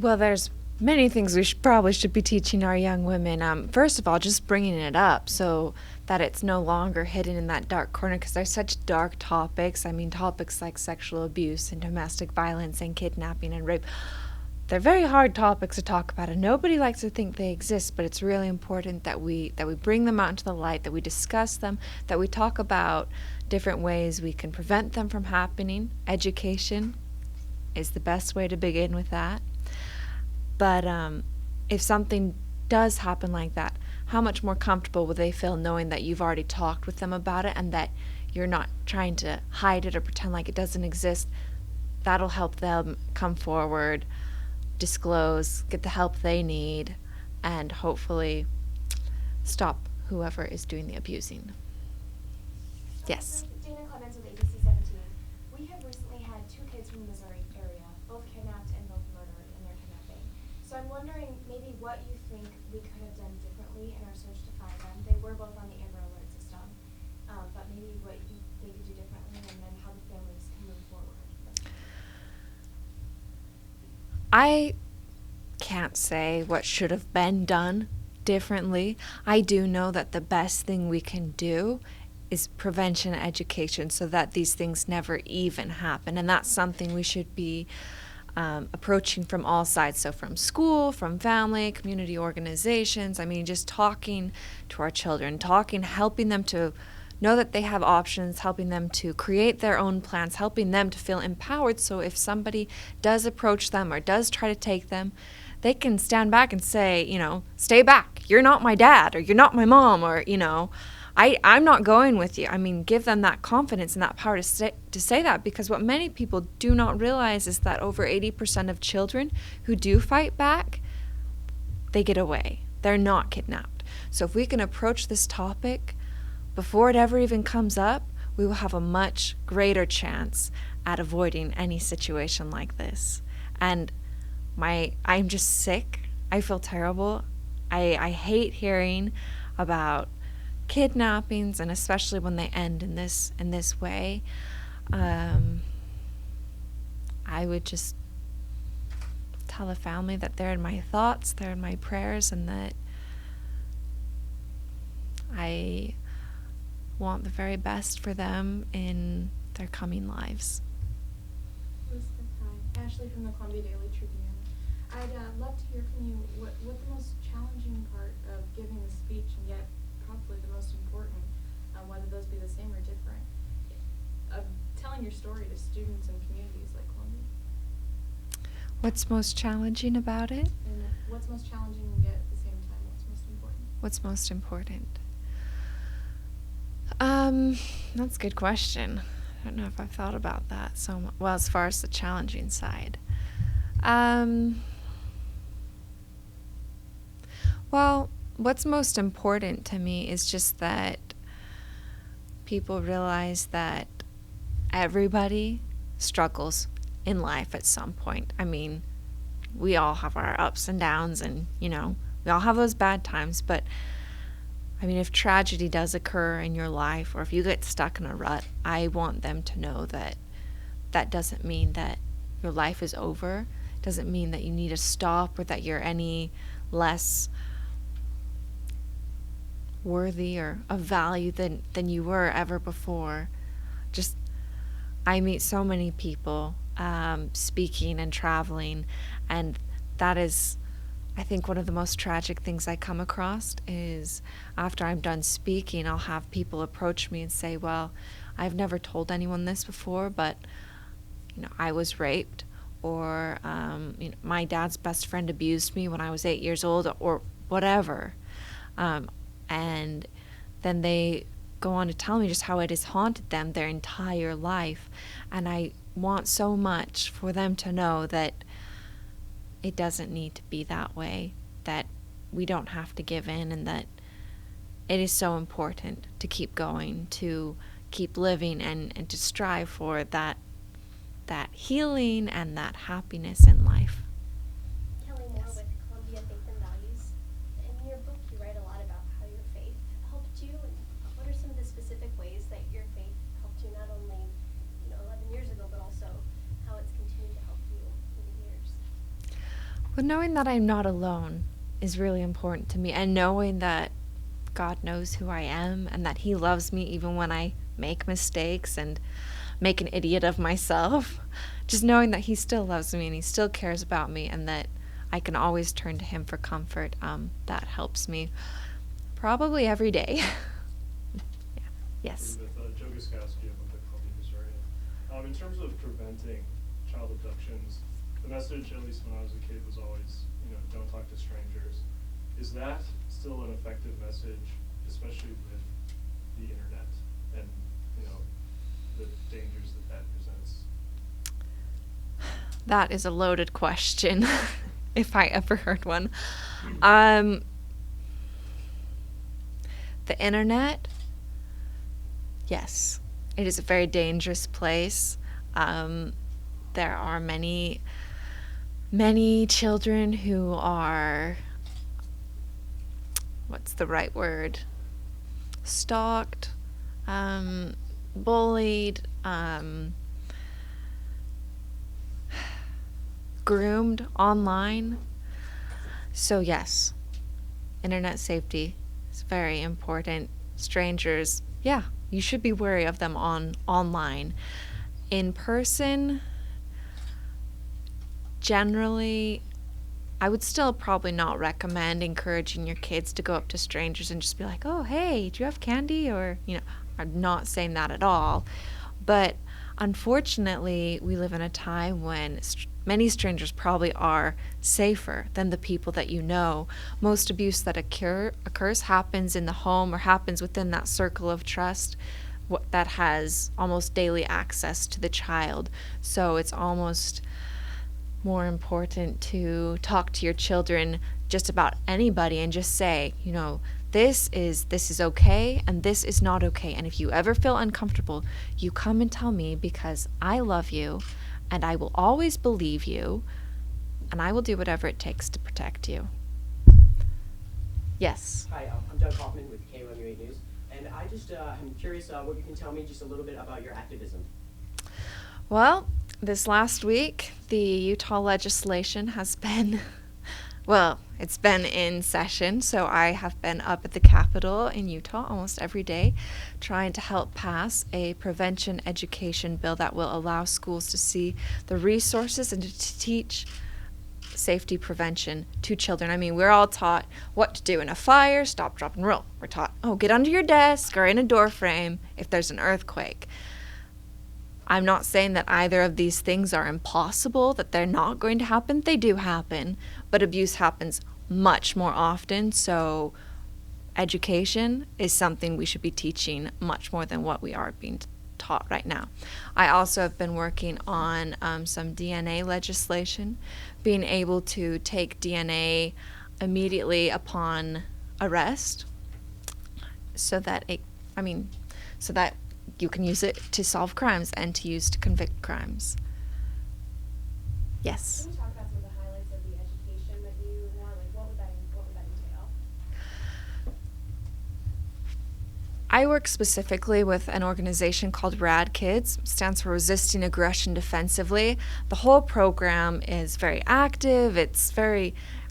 Well, there's many things we probably should be teaching our young women. First of all, just bringing it up so that it's no longer hidden in that dark corner, because they're such dark topics. I mean, topics like sexual abuse and domestic violence and kidnapping and rape. They're very hard topics to talk about, and nobody likes to think they exist, but it's really important that we bring them out into the light, that we discuss them, that we talk about different ways we can prevent them from happening. Education is the best way to begin with that. But if something does happen like that, how much more comfortable will they feel knowing that you've already talked with them about it and that you're not trying to hide it or pretend like it doesn't exist? That'll help them come forward, disclose, get the help they need, and hopefully stop whoever is doing the abusing. Yes. Dana Clemens with ABC 17. We have recently had 2 kids from the Missouri area, both kidnapped and both murdered in their kidnapping. So I'm wondering maybe what you think we could have done differently in our search to find them. They were both on the Amber Alert system, but maybe what they could do differently, and then how the families can move forward. I can't say what should have been done differently. I do know that the best thing we can do is prevention education so that these things never even happen. And that's something we should be approaching from all sides. So from school, from family, community organizations. I mean, just talking to our children, helping them to know that they have options, helping them to create their own plans, helping them to feel empowered. So if somebody does approach them or does try to take them, they can stand back and say, stay back. You're not my dad, or you're not my mom, or, I'm not going with you. I mean, give them that confidence and that power to say that, because what many people do not realize is that over 80% of children who do fight back, they get away. They're not kidnapped. So if we can approach this topic before it ever even comes up, we will have a much greater chance at avoiding any situation like this. And I'm just sick. I feel terrible. I hate hearing about kidnappings, and especially when they end in this way. I would just tell the family that they're in my thoughts, they're in my prayers, and that I want the very best for them in their coming lives. Elizabeth, hi. Ashley from the Columbia Daily Tribune. I'd love to hear from you what the most challenging part of giving the speech, and yet probably the most important, whether those be the same or different, of telling your story to students and communities like Columbia. What's most challenging about it? And what's most challenging, and yet at the same time, what's most important? What's most important? That's a good question. I don't know if I've thought about that well, as far as the challenging side. Well, what's most important to me is just that people realize that everybody struggles in life at some point. I mean, we all have our ups and downs, and, we all have those bad times, but I mean, if tragedy does occur in your life, or if you get stuck in a rut, I want them to know that that doesn't mean that your life is over. It doesn't mean that you need to stop, or that you're any less worthy or of value than you were ever before. Just, I meet so many people speaking and traveling, and that is, I think, one of the most tragic things I come across is after I'm done speaking, I'll have people approach me and say, well, I've never told anyone this before, but I was raped, or my dad's best friend abused me when I was 8 years old, or whatever. And then they go on to tell me just how it has haunted them their entire life. And I want so much for them to know that it doesn't need to be that way, that we don't have to give in, and that it is so important to keep going, to keep living, and to strive for that healing and that happiness in life. Kelly Moore with Columbia Faith and Values. In your book, you write a lot about how your faith helped you, and what are some of the specific ways that your faith helped you, not only 11 years ago, but also how it's continued to help you through the years? But knowing that I'm not alone is really important to me, and knowing that God knows who I am and that He loves me even when I make mistakes and make an idiot of myself. Just knowing that He still loves me and He still cares about me, and that I can always turn to Him for comfort, that helps me probably every day. Yeah. Yes. Elizabeth, Joe Guskowski of the Columbia, Missouri. In terms of preventing child abductions, the message, at least when I was a kid, was always, don't talk to strangers. Is that still an effective message, especially with the internet and, the dangers that presents? That is a loaded question, if I ever heard one. The internet, yes, it is a very dangerous place. There are many children who are, what's the right word? Stalked, bullied, groomed online. So yes, internet safety is very important. Strangers, yeah, you should be wary of them online. In person, generally, I would still probably not recommend encouraging your kids to go up to strangers and just be like, oh, hey, do you have candy? Or, I'm not saying that at all. But unfortunately, we live in a time when many strangers probably are safer than the people that you know. Most abuse that occurs happens in the home or happens within that circle of trust that has almost daily access to the child. So it's almost more important to talk to your children just about anybody and just say, this is okay and this is not okay. And if you ever feel uncomfortable, you come and tell me, because I love you and I will always believe you and I will do whatever it takes to protect you. Yes. Hi, I'm Doug Hoffman with KRCG News, and I just am curious what you can tell me just a little bit about your activism. Well, this last week, the Utah legislation has been, it's been in session, so I have been up at the Capitol in Utah almost every day trying to help pass a prevention education bill that will allow schools to see the resources and to teach safety prevention to children. I mean, we're all taught what to do in a fire, stop, drop, and roll. We're taught, get under your desk or in a door frame if there's an earthquake. I'm not saying that either of these things are impossible, that they're not going to happen. They do happen, but abuse happens much more often. So education is something we should be teaching much more than what we are being taught right now. I also have been working on some DNA legislation, being able to take DNA immediately upon arrest so that you can use it to solve crimes and to use to convict crimes. Yes. Can you talk about some of the highlights of the education that you want? Like, what would that entail? I work specifically with an organization called Rad Kids. It stands for Resisting Aggression Defensively. The whole program is very active.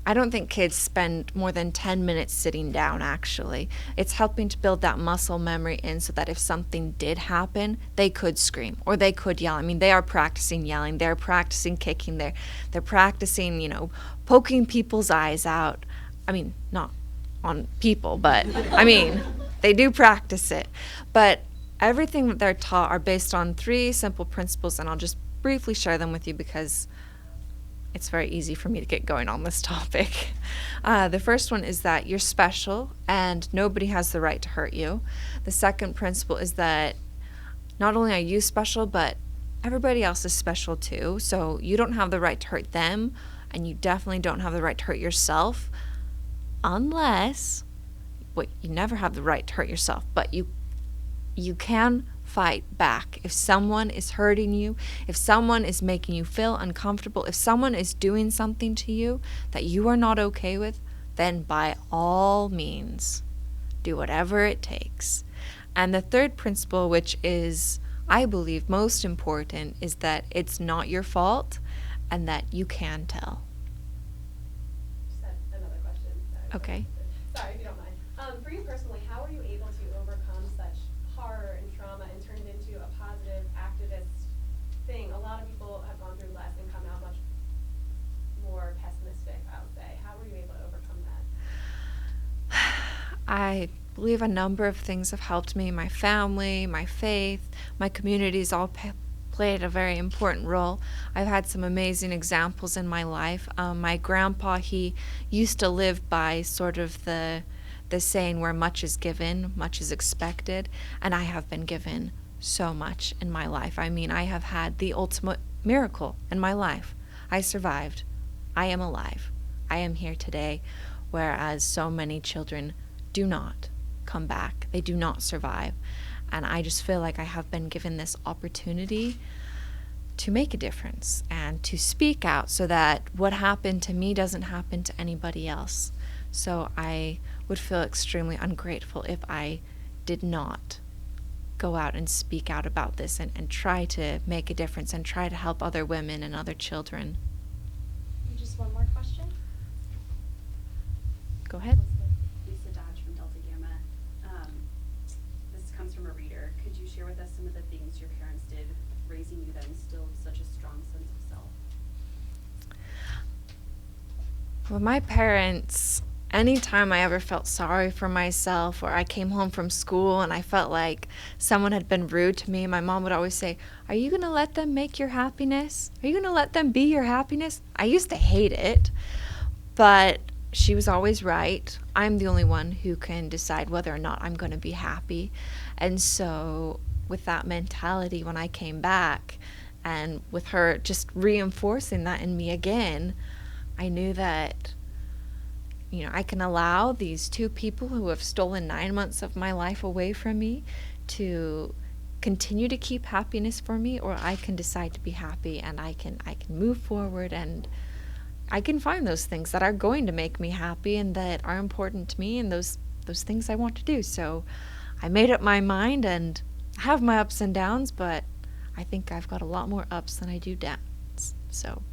I don't think kids spend more than 10 minutes sitting down, actually. It's helping to build that muscle memory in so that if something did happen, they could scream or they could yell. I mean, they are practicing yelling. They're practicing kicking. They're practicing, poking people's eyes out. I mean, not on people, but, they do practice it. But everything that they're taught are based on 3 simple principles, and I'll just briefly share them with you because it's very easy for me to get going on this topic. The first one is that you're special and nobody has the right to hurt you. The second principle is that not only are you special, but everybody else is special too. So you don't have the right to hurt them, and you definitely don't have the right to hurt yourself unless, you never have the right to hurt yourself, but you can fight back. If someone is hurting you, if someone is making you feel uncomfortable, if someone is doing something to you that you are not okay with, then by all means, do whatever it takes. And the third principle, which is, I believe, most important, is that it's not your fault and that you can tell. Okay. Sorry, if you don't mind. For you personally, how were you able to overcome such horror and trauma and turn it into a positive activist thing? A lot of people have gone through less and come out much more pessimistic, I would say. How were you able to overcome that? I believe a number of things have helped me. My family, my faith, my communities all played a very important role. I've had some amazing examples in my life. My grandpa, he used to live by sort of the saying where much is given, much is expected, and I have been given so much in my life. I mean, I have had the ultimate miracle in my life. I survived. I am alive. I am here today, whereas so many children do not come back. They do not survive. And I just feel like I have been given this opportunity to make a difference and to speak out so that what happened to me doesn't happen to anybody else. So I would feel extremely ungrateful if I did not go out and speak out about this and try to make a difference and try to help other women and other children. Just one more question. Go ahead. Lisa Dodge from Delta Gamma. This comes from a reader. Could you share with us some of the things your parents did raising you that instilled such a strong sense of self? Well, my parents, anytime I ever felt sorry for myself or I came home from school and I felt like someone had been rude to me, my mom would always say, "Are you going to let them make your happiness? Are you going to let them be your happiness?" I used to hate it, but she was always right. I'm the only one who can decide whether or not I'm going to be happy. And so with that mentality, when I came back and with her just reinforcing that in me again, I knew that, I can allow these two people who have stolen 9 months of my life away from me to continue to keep happiness for me, or I can decide to be happy and I can move forward and I can find those things that are going to make me happy and that are important to me and those things I want to do. So I made up my mind, and I have my ups and downs, but I think I've got a lot more ups than I do downs. So